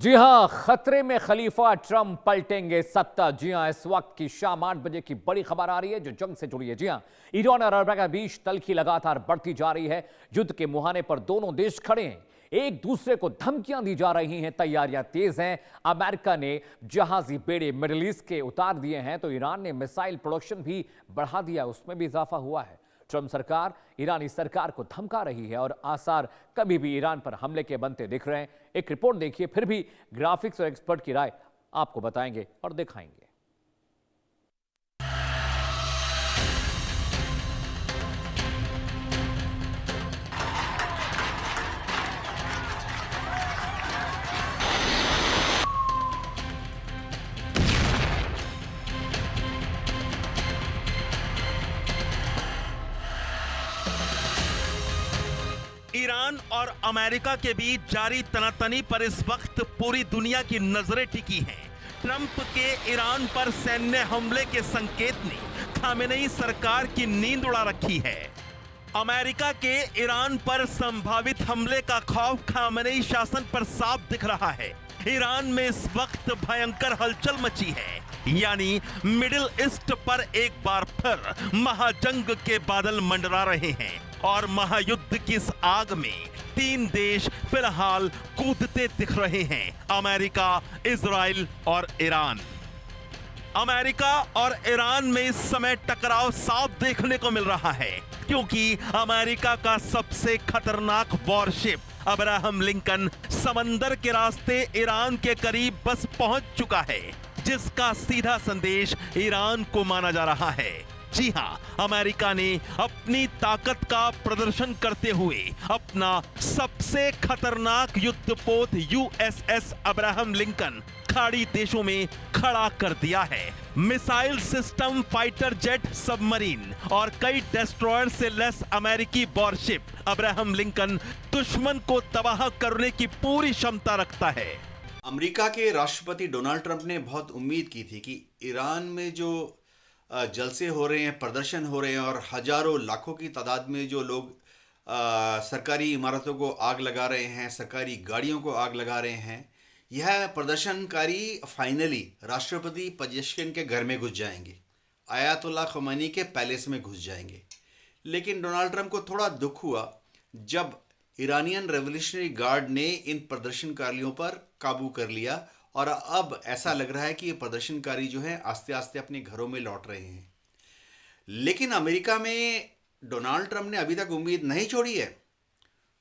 जी हां, खतरे में खलीफा ट्रंप पलटेंगे सत्ता। जी हां, इस वक्त की शाम 8 बजे की बड़ी खबर आ रही है जो जंग से जुड़ी है। जी हां, ईरान और अमेरिका के बीच तल्खी लगातार बढ़ती जा रही है। युद्ध के मुहाने पर दोनों देश खड़े हैं, एक दूसरे को धमकियां दी जा रही हैं, तैयारियां तेज हैं। अमेरिका ने जहाजी बेड़े मिडिल ईस्ट के उतार दिए हैं तो ईरान ने मिसाइल प्रोडक्शन भी बढ़ा दिया, उसमें भी इजाफा हुआ है। ट्रंप सरकार ईरानी सरकार को धमका रही है और आसार कभी भी ईरान पर हमले के बनते दिख रहे हैं। एक रिपोर्ट देखिए, फिर भी ग्राफिक्स और एक्सपर्ट की राय आपको बताएंगे और दिखाएंगे। ईरान और अमेरिका के बीच जारी तनातनी पर इस वक्त पूरी दुनिया की नजरें टिकी हैं। ट्रंप के ईरान पर सैन्य हमले के संकेत ने खामेनेई सरकार की नींद उड़ा रखी है। अमेरिका के ईरान पर संभावित हमले का खौफ खामेनेई शासन पर साफ दिख रहा है। ईरान में इस वक्त भयंकर हलचल मची है, यानी मिडिल ईस्ट पर एक बार फिर महाजंग के बादल मंडरा रहे हैं और महायुद्ध की इस आग में तीन देश फिलहाल कूदते दिख रहे हैं: अमेरिका, इजराइल और ईरान। अमेरिका और ईरान में इस समय टकराव साफ देखने को मिल रहा है, क्योंकि अमेरिका का सबसे खतरनाक वॉरशिप अब्राहम लिंकन समंदर के रास्ते ईरान के करीब बस पहुंच चुका है, जिसका सीधा संदेश ईरान को माना जा रहा है। जी हां, अमेरिका ने अपनी ताकत का प्रदर्शन करते हुए अपना सबसे खतरनाक युद्धपोत यूएसएस अब्राहम लिंकन खाड़ी देशों में खड़ा कर दिया है। Missile system, fighter jet, submarine और कई डेस्ट्रॉयर से लैस अमेरिकी वॉरशिप अब्राहम लिंकन दुश्मन को तबाह करने की पूरी क्षमता रखता है। अमेरिका के राष्ट्रपति डोनाल्ड ट्रंप ने बहुत उम्मीद की थी कि ईरान में जो जलसे हो रहे हैं, प्रदर्शन हो रहे हैं और हजारों लाखों की तादाद में जो लोग सरकारी इमारतों को आग लगा रहे हैं, सरकारी गाड़ियों को आग लगा रहे हैं, यह प्रदर्शनकारी फाइनली राष्ट्रपति पजेश्किन के घर में घुस जाएंगे, आयतुल्लाह ख़ुमैनी के पैलेस में घुस जाएंगे। लेकिन डोनाल्ड ट्रंप को थोड़ा दुख हुआ जब ईरानियन रेवोल्यूशनरी गार्ड ने इन प्रदर्शनकारियों पर काबू कर लिया और अब ऐसा लग रहा है कि ये प्रदर्शनकारी जो हैं आस्ते आस्ते अपने घरों में लौट रहे हैं। लेकिन अमेरिका में डोनाल्ड ट्रंप ने अभी तक उम्मीद नहीं छोड़ी है।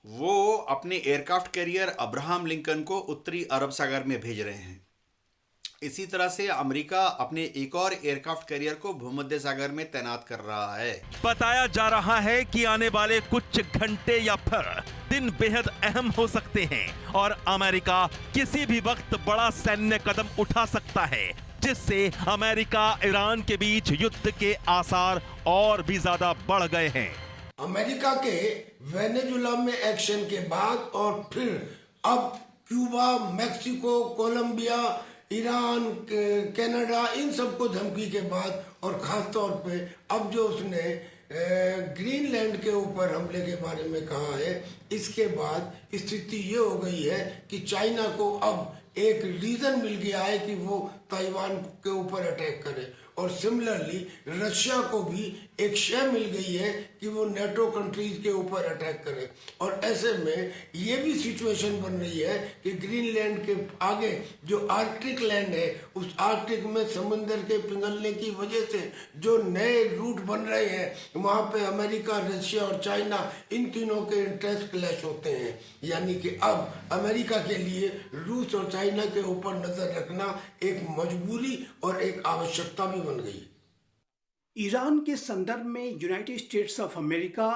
वो अपने एयरक्राफ्ट कैरियर अब्राहम लिंकन को उत्तरी अरब सागर में भेज रहे हैं। इसी तरह से अमेरिका अपने एक और एयरक्राफ्ट कैरियर को भूमध्य सागर में तैनात कर रहा है। बताया जा रहा है कि आने वाले कुछ घंटे या फिर दिन बेहद अहम हो सकते हैं और अमेरिका किसी भी वक्त बड़ा सैन्य कदम उठा सकता है, जिससे अमेरिका ईरान के बीच युद्ध के आसार और भी ज्यादा बढ़ गए हैं। अमेरिका के वेनेजुला में एक्शन के बाद और फिर अब Cuba, Mexico, Colombia, Iran, Canada, इन सबको धमकी के बाद और खास तौर पे अब जो उसने ग्रीनलैंड के ऊपर हमले के बारे में कहा है, इसके बाद स्थिति ये हो गई है कि चाइना को अब एक रीजन मिल गया है कि वो ताइवान के ऊपर अटैक करे और सिमिलरली रशिया को भी एक शय मिल गई है कि वो नेटो कंट्रीज के ऊपर अटैक करे। और ऐसे में ये भी सिचुएशन बन रही है कि ग्रीनलैंड के आगे जो आर्कटिक लैंड है, उस आर्कटिक में समंदर के पिघलने की वजह से जो नए रूट बन रहे हैं, वहाँ पे अमेरिका, रशिया और चाइना, इन तीनों के इंटरेस्ट क्लैश होते हैं। यानी कि अब अमेरिका के लिए रूस और चाइना के ऊपर नजर रखना एक मजबूरी और एक आवश्यकता भी बन गई। ईरान के संदर्भ में यूनाइटेड स्टेट्स ऑफ अमेरिका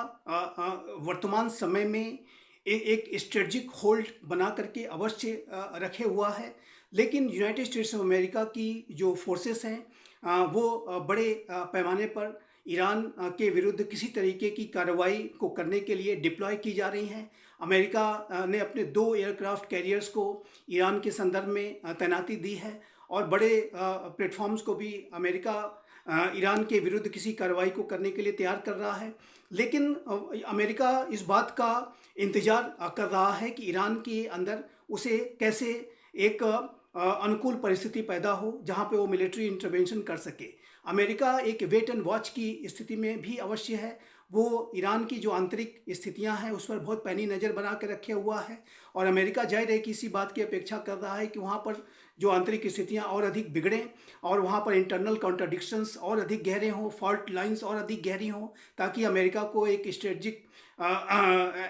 वर्तमान समय में एक स्ट्रेटजिक होल्ड बना करके अवश्य रखे हुआ है, लेकिन यूनाइटेड स्टेट्स ऑफ अमेरिका की जो फोर्सेस हैं वो बड़े पैमाने पर ईरान के विरुद्ध किसी तरीके की कार्रवाई को करने के लिए डिप्लॉय की जा रही हैं। अमेरिका ने अपने 2 एयरक्राफ्ट कैरियर्स को ईरान के संदर्भ में तैनाती दी है और बड़े प्लेटफॉर्म्स को भी अमेरिका ईरान के विरुद्ध किसी कार्रवाई को करने के लिए तैयार कर रहा है। लेकिन अमेरिका इस बात का इंतज़ार कर रहा है कि ईरान के अंदर उसे कैसे एक अनुकूल परिस्थिति पैदा हो जहां पे वो मिलिट्री इंटरवेंशन कर सके। अमेरिका एक वेट एंड वॉच की स्थिति में भी अवश्य है। वो ईरान की जो आंतरिक स्थितियां हैं उस पर बहुत पैनी नज़र बना के रखे हुआ है, और अमेरिका जाहिर है कि इसी बात की अपेक्षा कर रहा है कि वहाँ पर जो आंतरिक स्थितियां और अधिक बिगड़ें और वहाँ पर इंटरनल कॉन्ट्राडिक्शंस और अधिक गहरे हों, फॉल्ट लाइंस और अधिक गहरी हों, ताकि अमेरिका को एक स्ट्रेटजिक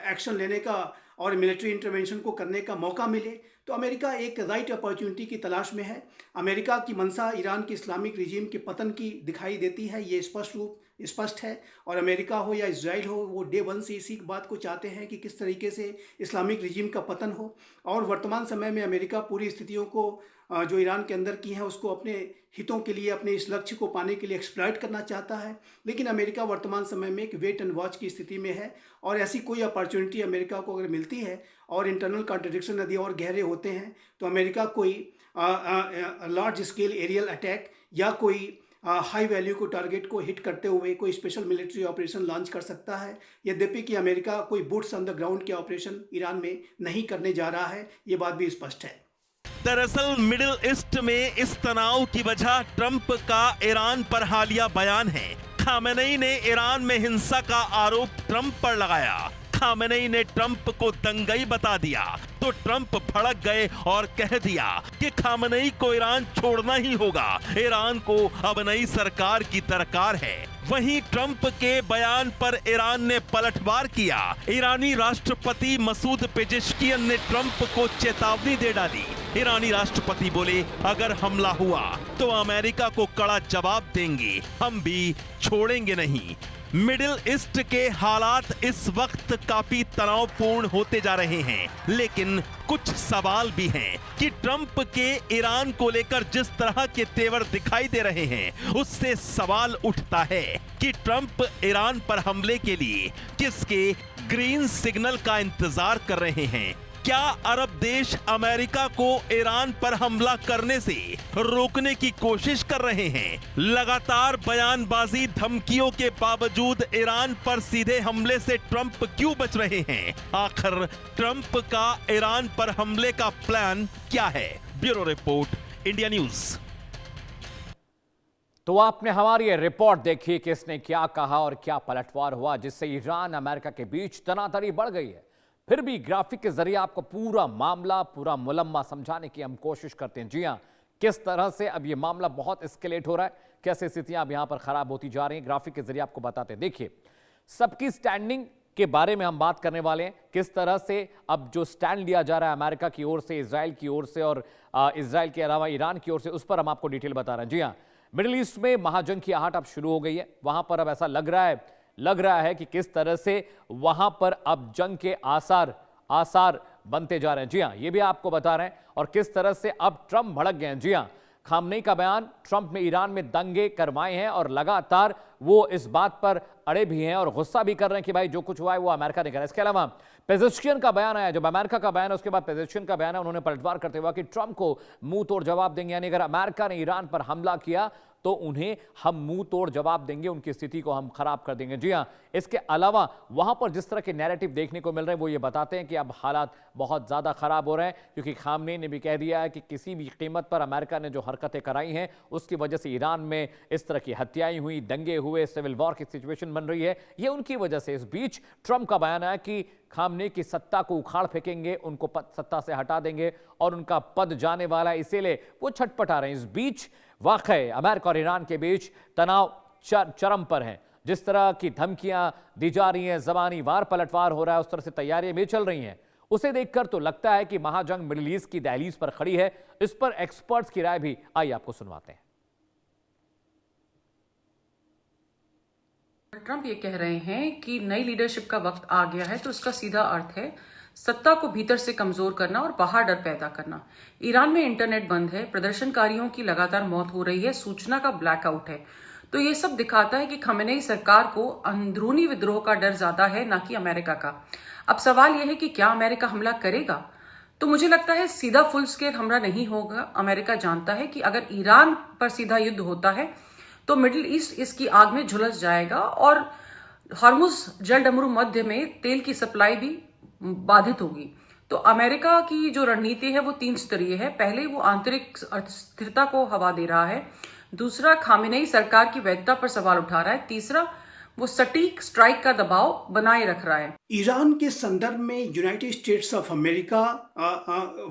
एक्शन लेने का और मिलिट्री इंटरवेंशन को करने का मौका मिले। तो अमेरिका एक राइट अपॉर्चुनिटी की तलाश में है। अमेरिका की मंशा ईरान की इस्लामिक रिजीम के पतन की दिखाई देती है, ये स्पष्ट है। और अमेरिका हो या इजराइल हो, वो डे वन से इसी बात को चाहते हैं कि किस तरीके से इस्लामिक रिजीम का पतन हो। और वर्तमान समय में अमेरिका पूरी स्थितियों को जो ईरान के अंदर की हैं उसको अपने हितों के लिए, अपने इस लक्ष्य को पाने के लिए एक्सप्लॉइट करना चाहता है। लेकिन अमेरिका वर्तमान समय में एक वेट एंड वॉच की स्थिति में है, और ऐसी कोई अपॉर्चुनिटी अमेरिका को अगर मिलती है और इंटरनल कॉन्ट्रडिक्शन यदि और गहरे होते हैं तो अमेरिका कोई लार्ज स्केल एरियल अटैक या कोई हाई वैल्यू को टारगेट को हिट करते हुए कोई स्पेशल मिलिट्री ऑपरेशन लॉन्च कर सकता है। यद्यपि कि अमेरिका कोई बूट्स ऑन द ग्राउंड के ऑपरेशन ईरान में नहीं करने जा रहा है, ये बात भी स्पष्ट है। दरअसल मिडिल ईस्ट में इस तनाव की वजह ट्रंप का ईरान पर हालिया बयान है। खामेनेई ने ईरान में हिंसा का आरोप ट्रंप पर लगाया। खामेनेई ने ट्रंप को दंगई बता दिया तो ट्रंप भड़क गए और कह दिया कि खामेनेई को ईरान छोड़ना ही होगा, ईरान को अब नई सरकार की दरकार है। वहीं ट्रंप के बयान पर ईरान ने पलटवार किया। ईरानी राष्ट्रपति मसूद पेजेश्कियन ने ट्रंप को चेतावनी दे डाली। ईरानी राष्ट्रपति बोले, अगर हमला हुआ तो अमेरिका को कड़ा जवाब देंगे, हम भी छोड़ेंगे नहीं। मिडिल ईस्ट के हालात इस वक्त काफी तनावपूर्ण होते जा रहे हैं, लेकिन कुछ सवाल भी हैं कि ट्रंप के ईरान को लेकर जिस तरह के तेवर दिखाई दे रहे हैं, उससे सवाल उठता है कि ट्रंप ईरान पर हमले के लिए किसके ग्रीन सिग्नल का इंतजार कर रहे हैं। क्या अरब देश अमेरिका को ईरान पर हमला करने से रोकने की कोशिश कर रहे हैं? लगातार बयानबाजी, धमकियों के बावजूद ईरान पर सीधे हमले से ट्रंप क्यों बच रहे हैं? आखिर ट्रंप का ईरान पर हमले का प्लान क्या है? Bureau report, India news. तो आपने हमारी ये रिपोर्ट देखी कि इसने क्या कहा और क्या पलटवार हुआ, जिससे ईरान अमेरिका के बीच तनातनी बढ़ गई है। फिर भी ग्राफिक के जरिए आपको पूरा मामला, पूरा मुलम्मा समझाने की हम कोशिश करते हैं। जी हां, किस तरह से अब ये मामला बहुत एस्केलेट हो रहा है, कैसे स्थितियां अब यहां पर खराब होती जा रही हैं, ग्राफिक के जरिए आपको बताते हैं। देखिए, सबकी स्टैंडिंग के बारे में हम बात करने वाले हैं, किस तरह से अब जो स्टैंड लिया जा रहा है अमेरिका की ओर से, इजराइल की ओर से और इजराइल के अलावा ईरान की ओर से, उस पर हम आपको डिटेल बता रहे हैं। जी हाँ, मिडिल ईस्ट में महाजंग की आहट अब शुरू हो गई है। वहां पर अब ऐसा लग रहा है कि किस तरह से वहां पर अब जंग के आसार बनते जा रहे हैं। जी हां, ये भी आपको बता रहे हैं। और किस तरह से अब ट्रंप भड़क गए हैं। जी हां, खामनेई का बयान, ट्रंप ने ईरान में दंगे करवाए हैं और लगातार वो इस बात पर अड़े भी हैं और गुस्सा भी कर रहे हैं कि भाई जो कुछ हुआ है वो अमेरिका ने करा। इसके अलावा पेजेश्कियन का बयान आया, जब अमेरिका का बयान है उसके बाद पेजेश्कियन का बयान है, उन्होंने पलटवार करते हुए कि ट्रंप को मुंह तोड़ जवाब देंगे, यानी अगर अमेरिका ने ईरान पर हमला किया तो उन्हें हम मुंह तोड़ जवाब देंगे, उनकी स्थिति को हम खराब कर देंगे। जी हां, इसके अलावा वहां पर जिस तरह के नैरेटिव देखने को मिल रहे हैं वो ये बताते हैं कि अब हालात बहुत ज्यादा खराब हो रहे हैं, क्योंकि खामनेई ने भी कह दिया है कि किसी भी कीमत पर अमेरिका ने जो हरकतें कराई हैं उसकी वजह से ईरान में इस तरह की हत्याएं हुई, दंगे हुए, सिविल वॉर की सिचुएशन बन रही है, ये उनकी वजह से। इस बीच ट्रंप का बयान है कि खामनेई की सत्ता को उखाड़ फेंकेंगे, उनको सत्ता से हटा देंगे और उनका पद जाने वाला है, इसीलिए वो छटपटा रहे हैं। इस बीच वाकई अमेरिका और ईरान के बीच तनाव चरम पर है। जिस तरह की धमकियां दी जा रही हैं, ज़बानी वार पलटवार हो रहा है, उस तरह से तैयारियां भी चल रही हैं। उसे देखकर तो लगता है कि महाजंग मिडिल ईस्ट की दहलीज पर खड़ी है। इस पर एक्सपर्ट्स की राय भी आइए आपको सुनवाते हैं। ट्रंप ये कह रहे हैं कि नई लीडरशिप का वक्त आ गया है, तो इसका सीधा अर्थ है सत्ता को भीतर से कमजोर करना और बाहर डर पैदा करना। ईरान में इंटरनेट बंद है, प्रदर्शनकारियों की लगातार मौत हो रही है, सूचना का ब्लैकआउट है। तो ये सब दिखाता है कि खामेनेई सरकार को अंदरूनी विद्रोह का डर ज्यादा है, ना कि अमेरिका का। अब सवाल यह है कि क्या अमेरिका हमला करेगा? तो मुझे लगता है सीधा फुल स्केल हमला नहीं होगा। अमेरिका जानता है कि अगर ईरान पर सीधा युद्ध होता है तो मिडिल ईस्ट इसकी आग में झुलस जाएगा और हॉर्मुज जलडमरू मध्य में तेल की सप्लाई भी बाधित होगी। तो अमेरिका की जो रणनीति है वो 3 स्तरीय है। पहले वो आंतरिक स्थिरता को हवा दे रहा है, दूसरा खामेनेई सरकार की वैधता पर सवाल उठा रहा है, तीसरा वो सटीक स्ट्राइक का दबाव बनाए रख रहा है। ईरान के संदर्भ में यूनाइटेड स्टेट्स ऑफ अमेरिका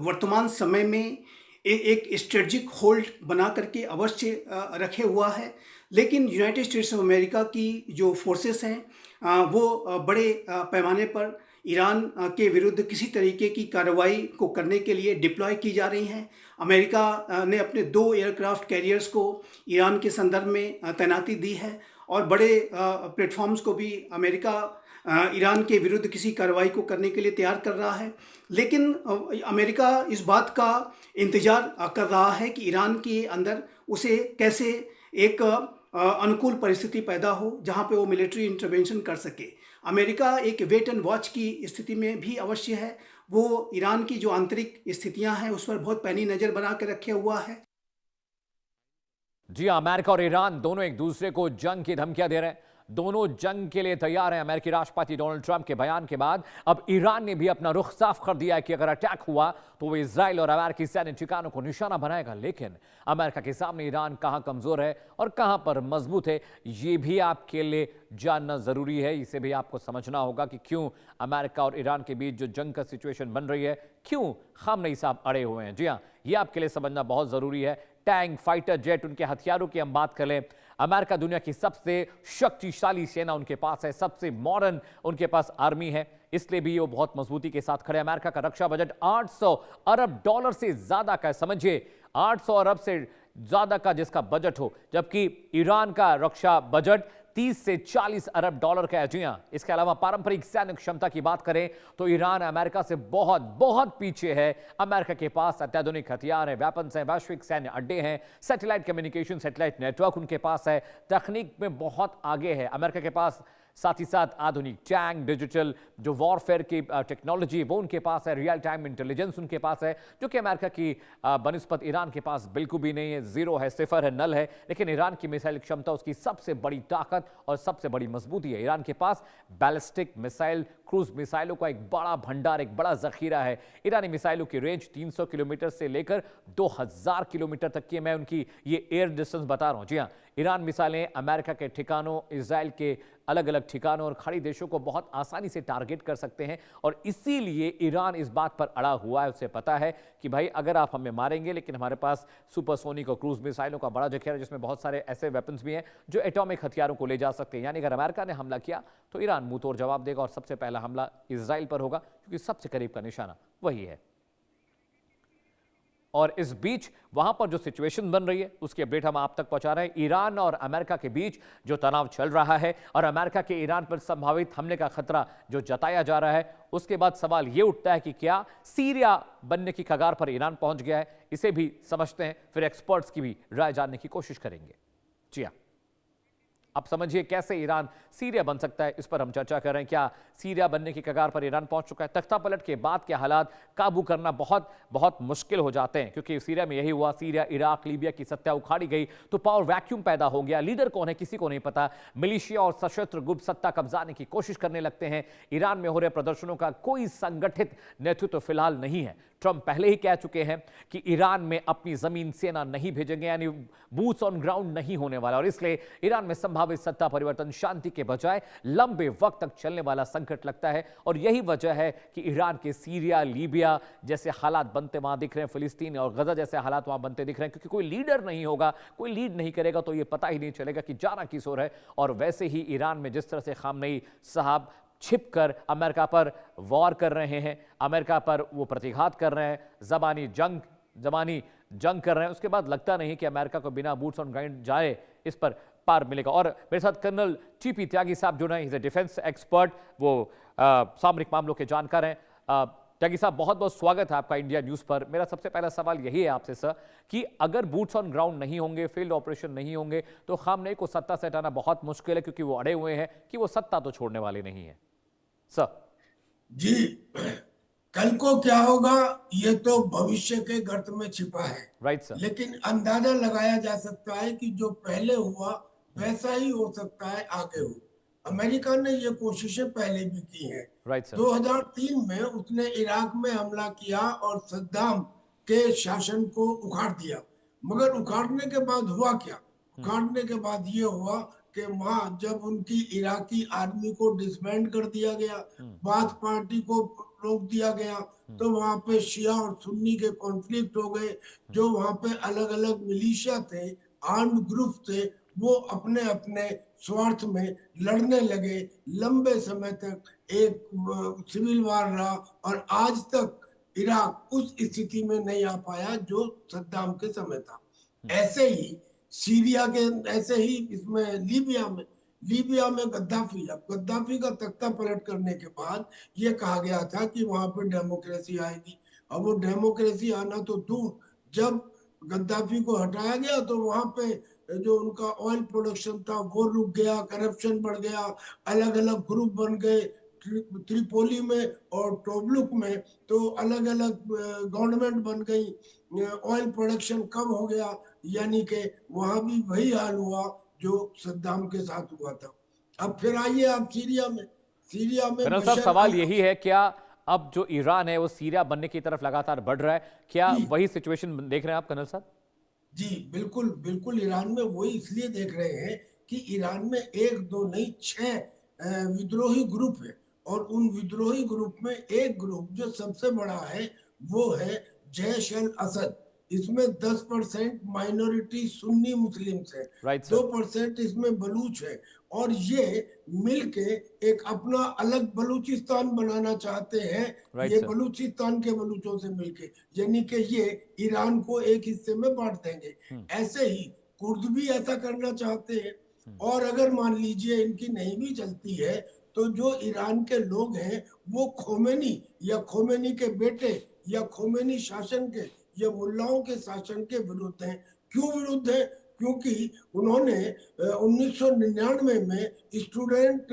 वर्तमान समय में एक स्ट्रेटजिक होल्ड बना करके अवश्य रखे हुआ है, लेकिन यूनाइटेड स्टेट्स ऑफ अमेरिका की जो फोर्सेस हैं वो बड़े पैमाने पर ईरान के विरुद्ध किसी तरीके की कार्रवाई को करने के लिए डिप्लॉय की जा रही हैं। अमेरिका ने अपने 2 एयरक्राफ्ट कैरियर्स को ईरान के संदर्भ में तैनाती दी है और बड़े प्लेटफॉर्म्स को भी अमेरिका ईरान के विरुद्ध किसी कार्रवाई को करने के लिए तैयार कर रहा है। लेकिन अमेरिका इस बात का इंतज़ार कर रहा है कि ईरान के अंदर उसे कैसे एक अनुकूल परिस्थिति पैदा हो जहां पे वो मिलिट्री इंटरवेंशन कर सके। अमेरिका एक वेट एंड वॉच की स्थिति में भी अवश्य है। वो ईरान की जो आंतरिक स्थितियां हैं उस पर बहुत पैनी नज़र बना के रखे हुआ है। जी, अमेरिका और ईरान दोनों एक दूसरे को जंग की धमकियां दे रहे हैं, दोनों जंग के लिए तैयार हैं। अमेरिकी राष्ट्रपति डोनाल्ड ट्रंप के बयान के बाद अब ईरान ने भी अपना रुख साफ कर दिया है कि अगर अटैक हुआ तो वो इजराइल और अमेरिकी सैन्य ठिकानों को निशाना बनाएगा। लेकिन अमेरिका के सामने ईरान कहां कमजोर है और कहां पर मजबूत है, ये भी आपके लिए जानना जरूरी है। इसे भी आपको समझना होगा कि क्यों अमेरिका और ईरान के बीच जो जंग का सिचुएशन बन रही है, क्यों खामनेई साहब अड़े हुए हैं। जी हाँ, ये आपके लिए समझना बहुत जरूरी है। टैंक, फाइटर जेट, उनके हथियारों की हम बात करें, अमेरिका दुनिया की सबसे शक्तिशाली सेना उनके पास है, सबसे मॉडर्न उनके पास आर्मी है, इसलिए भी वो बहुत मजबूती के साथ खड़े। अमेरिका का रक्षा बजट 800 अरब डॉलर से ज्यादा का है, समझिए 800 अरब से ज्यादा का जिसका बजट हो, जबकि ईरान का रक्षा बजट 30 से 40 अरब डॉलर का है। जी हां, इसके अलावा पारंपरिक सैन्य क्षमता की बात करें तो ईरान अमेरिका से बहुत बहुत पीछे है। अमेरिका के पास अत्याधुनिक हथियार है, वेपन्स हैं, वैश्विक सैन्य अड्डे हैं, सैटेलाइट कम्युनिकेशन, सैटेलाइट नेटवर्क उनके पास है, तकनीक में बहुत आगे है अमेरिका के पास। साथ ही साथ आधुनिक टैंक, डिजिटल जो वॉरफेयर की टेक्नोलॉजी वो उनके पास है, रियल टाइम इंटेलिजेंस उनके पास है, जो कि अमेरिका की बनिस्बत ईरान के पास बिल्कुल भी नहीं है, जीरो है, सिफर है, नल है। लेकिन ईरान की मिसाइल क्षमता उसकी सबसे बड़ी ताकत और सबसे बड़ी मजबूती है। ईरान के पास बैलिस्टिक मिसाइल, क्रूज मिसाइलों का एक बड़ा भंडार, एक बड़ा जखीरा है। ईरानी मिसाइलों की रेंज 300 किलोमीटर से लेकर 2000 किलोमीटर तक की है। मैं उनकी ये एयर डिस्टेंस बता रहा हूं। जी हां, ईरान मिसाइलें अमेरिका के ठिकानों, इजराइल के अलग अलग ठिकानों और खाड़ी देशों को बहुत आसानी से टारगेट कर सकते हैं और इसीलिए ईरान इस बात पर अड़ा हुआ है। उसे पता है कि भाई अगर आप हमें मारेंगे, लेकिन हमारे पास सुपरसोनिक और क्रूज मिसाइलों का बड़ा जखीरा है, जिसमें बहुत सारे ऐसे वेपन्स भी हैं जो एटॉमिक हथियारों को ले जा सकते हैं। यानी अगर अमेरिका ने हमला किया तो ईरान मुंह तोड़ जवाब देगा और सबसे पहला हमला इजराइल पर होगा, क्योंकि सबसे करीब का निशाना वही है। और इस बीच वहां पर जो सिचुएशन बन रही है उसकी अपडेट हम आप तक पहुंचा रहे हैं। ईरान और अमेरिका के बीच जो तनाव चल रहा है और अमेरिका के ईरान पर संभावित हमले का खतरा जो जताया जा रहा है, उसके बाद सवाल यह उठता है कि क्या सीरिया बनने की कगार पर ईरान पहुंच गया है। इसे भी समझते हैं, फिर एक्सपर्ट्स की भी राय जानने की कोशिश करेंगे। जी हां, अब समझिए कैसे ईरान सीरिया बन सकता है, इस पर हम चर्चा कर रहे हैं। क्या सीरिया बनने की कगार पर ईरान पहुंच चुका है? तख्ता पलट के बाद के हालात काबू करना बहुत बहुत मुश्किल हो जाते हैं, क्योंकि सीरिया में यही हुआ। सीरिया, इराक, लीबिया की सत्ता उखाड़ी गई तो पावर वैक्यूम पैदा हो गया। लीडर कौन है किसी को नहीं पता। मिलिशिया और सशस्त्र गुप्त सत्ता कब्जाने की कोशिश करने लगते हैं। ईरान में हो रहे प्रदर्शनों का कोई संगठित नेतृत्व फिलहाल नहीं है। ट्रंप पहले ही कह चुके हैं कि ईरान में अपनी जमीन सेना नहीं भेजेंगे, यानी बूट्स ऑन ग्राउंड नहीं होने वाला, और इसलिए ईरान में संभावित सत्ता परिवर्तन शांति के बजाय लंबे वक्त तक चलने वाला संकट लगता है। और यही वजह है कि ईरान के सीरिया, लीबिया जैसे हालात बनते वहां दिख रहे हैं, फिलिस्तीन और गजा जैसे हालात वहां बनते दिख रहे हैं, क्योंकि कोई लीडर नहीं होगा, कोई लीड नहीं करेगा तो यह पता ही नहीं चलेगा कि जाना किस ओर है। और वैसे ही ईरान में जिस तरह से खामनेई साहब छिपकर अमेरिका पर वॉर कर रहे हैं, अमेरिका पर वो प्रतिघात कर रहे हैं, जबानी जंग कर रहे हैं, उसके बाद लगता नहीं कि अमेरिका को बिना बूट्स ऑन ग्राउंड जाए इस पर पार मिलेगा। और मेरे साथ कर्नल टीपी त्यागी साहब जो है, डिफेंस एक्सपर्ट, वो सामरिक मामलों के जानकार हैं। त्यागी साहब, बहुत बहुत स्वागत है आपका इंडिया न्यूज पर। मेरा सबसे पहला सवाल यही है आपसे सर कि अगर बूट्स ऑन ग्राउंड नहीं होंगे, फील्ड ऑपरेशन नहीं होंगे, तो खामनेई को सत्ता से हटाना बहुत मुश्किल है, क्योंकि वो अड़े हुए हैं कि वो सत्ता तो छोड़ने वाले नहीं है। सर जी, कल को क्या होगा ये तो भविष्य के गर्त में छिपा है। Right sir. लेकिन अंदाजा लगाया जा सकता है कि जो पहले हुआ वैसा ही हो सकता है आगे हो। अमेरिका ने ये कोशिशें पहले भी की हैं। Right sir. 2003 में उसने इराक में हमला किया और सद्दाम के शासन को उखाड़ दिया। मगर उखाड़ने के बाद हुआ क्या? उखाड़ने के बाद ये हुआ कि वहां जब उनकी इराकी आर्मी को डिसबैंड कर दिया गया, बाथ पार्टी को रोक दिया गया, तो वहां पे शिया और सुन्नी के कॉन्फ्लिक्ट हो गए। जो वहां पे अलग अलग मिलिशिया थे, आर्म्ड ग्रुप थे, वो अपने अपने स्वार्थ में लड़ने लगे। लंबे समय तक एक सिविल वार रहा और आज तक इराक उस स्थिति में नहीं आ पाया जो सद्दाम के समय था। ऐसे ही सीरिया के, ऐसे ही इसमें लीबिया में गद्दाफी, अब गद्दाफी का तख्ता पलट करने के बाद ये कहा गया था कि वहां पर डेमोक्रेसी आएगी। अब वो डेमोक्रेसी आना तो दूर, जब गद्दाफी को हटाया गया तो वहां पे जो उनका ऑयल प्रोडक्शन था वो रुक गया, करप्शन बढ़ गया, अलग अलग ग्रुप बन गए। त्रिपोली में और टोब्रुक में तो अलग अलग गवर्नमेंट बन गई, ऑयल प्रोडक्शन कम हो गया, यानी कि वहां भी वही हाल हुआ जो सद्दाम के साथ हुआ था। अब फिर आइए आप सीरिया में कर्नल साहब, सवाल यही है, क्या अब जो ईरान है वो सीरिया बनने की तरफ लगातार बढ़ रहा है? क्या वही सिचुएशन देख रहे हैं आप कर्नल साहब? जी बिल्कुल बिल्कुल, ईरान में वही इसलिए देख रहे हैं कि ईरान में एक दो नहीं 6 विद्रोही ग्रुप है, और उन विद्रोही ग्रुप में एक ग्रुप जो सबसे बड़ा है वो है जैश अल असद। इसमें 10% माइनॉरिटी सुन्नी मुस्लिम्स है, राइट सर। 2% इसमें बलूच है, और ये मिलके एक अपना अलग बलूचिस्तान बनाना चाहते हैं। राइट ये सर। बलूचिस्तान के बलूचों से मिलके, यानी कि ये ईरान को एक हिस्से में बांट देंगे। ऐसे ही कुर्द भी ऐसा करना चाहते हैं। और अगर मान लीजिए इनकी नहीं भी चलती है तो जो ईरान के लोग हैं वो खोमेनी या खोमेनी के बेटे या खोमेनी शासन के या मुल्लाओं के शासन के विरुद्ध हैं। क्यों विरुद्ध है? क्योंकि उन्होंने 1999 में स्टूडेंट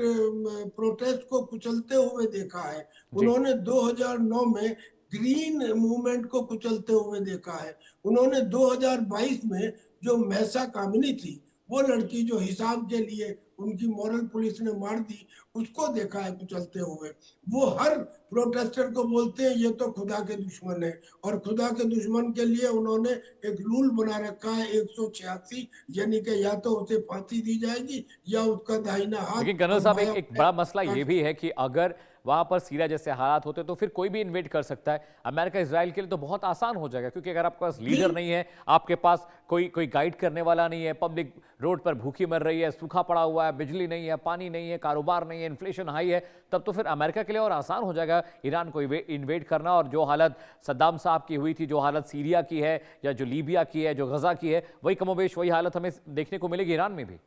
प्रोटेस्ट को कुचलते हुए देखा है। उन्होंने 2009 में ग्रीन मूवमेंट को कुचलते हुए देखा है। उन्होंने 2022 में जो महसा कामिनी थी, वो लड़की जो हिसाब के लिए उनकी मॉरल पुलिस ने मार दी, उसको देखा है कुचलते हुए। वो हर प्रोटेस्टर को बोलते हैं ये तो खुदा के दुश्मन है, और खुदा के दुश्मन के लिए उन्होंने एक रूल बना रखा है 186, यानी कि या तो उसे फांसी दी जाएगी या उसका दाहिना हाथ। लेकिन कर्नल साहब, एक बड़ा मसला ये भी है कि अगर वहां पर सीरिया जैसे हालात होते तो फिर कोई भी इन्वेड कर सकता है। अमेरिका इजराइल के लिए तो बहुत आसान हो जाएगा, क्योंकि अगर आपके पास लीडर नहीं है, आपके पास कोई गाइड करने वाला नहीं है, पब्लिक रोड पर भूखी मर रही है, सूखा पड़ा हुआ है, बिजली नहीं है, पानी नहीं है, कारोबार नहीं है, इन्फ्लेशन हाई है, तब तो फिर अमेरिका के लिए और आसान हो जाएगा ईरान को इन्वेड करना। और जो हालत सद्दाम साहब की हुई थी, जो हालत सीरिया की है या जो लीबिया की है, जो गजा की है, वही कमोबेश वही हालत हमें देखने को मिलेगी ईरान में भी।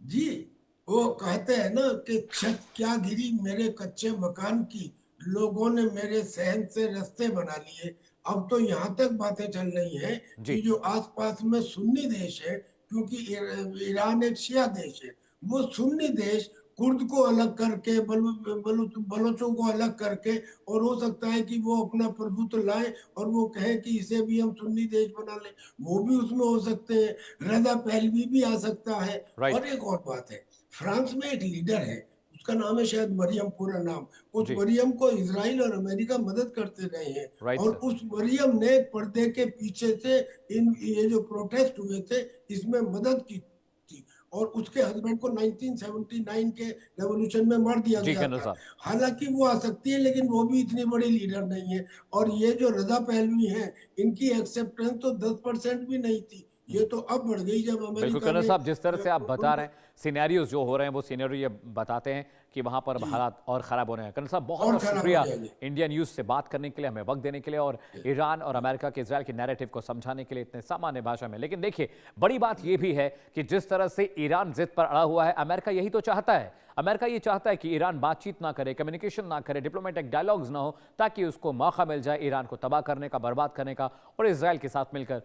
जी, वो कहते हैं ना कि छत क्या गिरी मेरे कच्चे मकान की, लोगों ने मेरे सहन से रास्ते बना लिए। अब तो यहाँ तक बातें चल रही हैं कि जो आसपास में सुन्नी देश है, क्योंकि ईरान एक शिया देश है, वो सुन्नी देश कुर्द को अलग करके, बलोचों को अलग करके, और हो सकता है कि वो अपना प्रभुत्व लाए और वो कहे कि इसे भी हम सुन्नी देश बना लें, वो भी उसमें हो सकते हैं। रजा पहलवी भी आ सकता है। और एक और बात है, फ्रांस में एक लीडर है, उसका नाम है शायद मरियम, पूरा नाम। उस मरियम को इजराइल और अमेरिका मदद करते रहे हैं, और उस मरियम ने पर्दे के पीछे से ये जो प्रोटेस्ट हुए थे इसमें मदद की थी, और उसके हस्बैंड को 1979 के रेवोल्यूशन में मार दिया गया था। हालांकि वो आ सकती है, लेकिन वो भी इतनी बड़ी लीडर नहीं है। और ये जो रजा पहलवी है, इनकी एक्सेप्टेंस तो 10% भी नहीं थी, ये तो अब बढ़ गई जब अमेरिका। बिल्कुल कर्नल साहब, जिस तरह से आप बता रहे हैं, सिनेरियोज जो हो रहे हैं वो सिनेरियो ये बताते हैं कि वहां पर हालात और खराब हो रहे हैं। कर्नल साहब, बहुत बहुत शुक्रिया इंडिया न्यूज से बात करने के लिए, हमें वक्त देने के लिए, और ईरान और अमेरिका के इजराइल के नैरेटिव को समझाने के लिए इतने सामान्य भाषा में। लेकिन देखिए, बड़ी बात यह भी है कि जिस तरह से ईरान जिद पर अड़ा हुआ है, अमेरिका यही तो चाहता है। अमेरिका ये चाहता है कि ईरान बातचीत ना करे, कम्युनिकेशन ना करे, डिप्लोमेटिक डायलॉग्स ना हो, ताकि उसको मौका मिल जाए ईरान को तबाह करने का, बर्बाद करने का, और इजराइल के साथ मिलकर